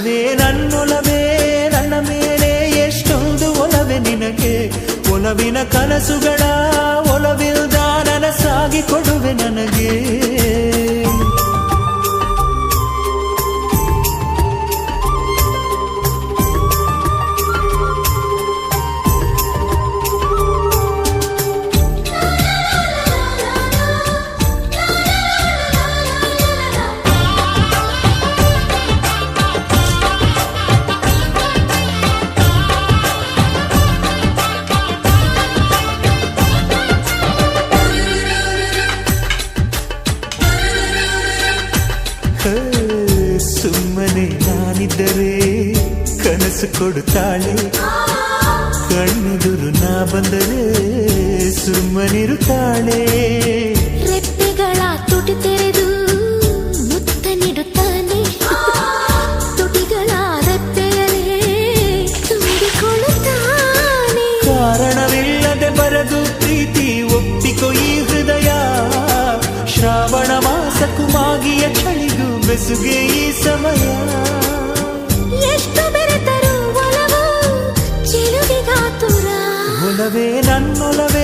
ಒಲವೇ ನನ್ನೊಲವೇ ನನ್ನ ಮೇಲೆ ಎಷ್ಟೊಂದು ಒಲವೇ ನಿನಗೆ ಒಲವಿನ ಕನಸುಗಳ ಒಲವಿಲ್ದ ನನಸಾಗಿ ಕೊಡುವೆ ನನಗೆ ಸುಮ್ಮನೆ ನಾನಿದ್ದರೆ ಕನಸು ಕೊಡುತ್ತಾಳೆ ಕಣ್ಣೆದುರು ನಾ ಬಂದರೆ ಸುಮ್ಮನಿರುತ್ತಾಳೆ ರೆಪ್ಪೆಗಳ ತುಟಿ ತೆರೆದು ಮುತ್ತ ನೀಡುತ್ತಾನೆ ತುಟಿಗಳ ರೆಪ್ಪೆಯಲೇ ತುಂಬಿಕೊಳ್ಳುತ್ತಾನೆ ಕಾರಣವಿಲ್ಲದೆ ಬರದು ಪ್ರೀತಿ ಒಪ್ಪಿಕೊ ಈ ಹೃದಯ ಶ್ರಾವಣ ಮಾಸಕ್ಕೂ ಮಾಗಿಯ ಚಳಿಗೂ ಬೆಸುಗೆ ಈ ಸಮಯ ಎಷ್ಟು ಬೆರೆತರು ಒಲವು ಚೆಲುವಿಗಾತುರ ಒಲವೇ ನನ್ನೊಲವೇ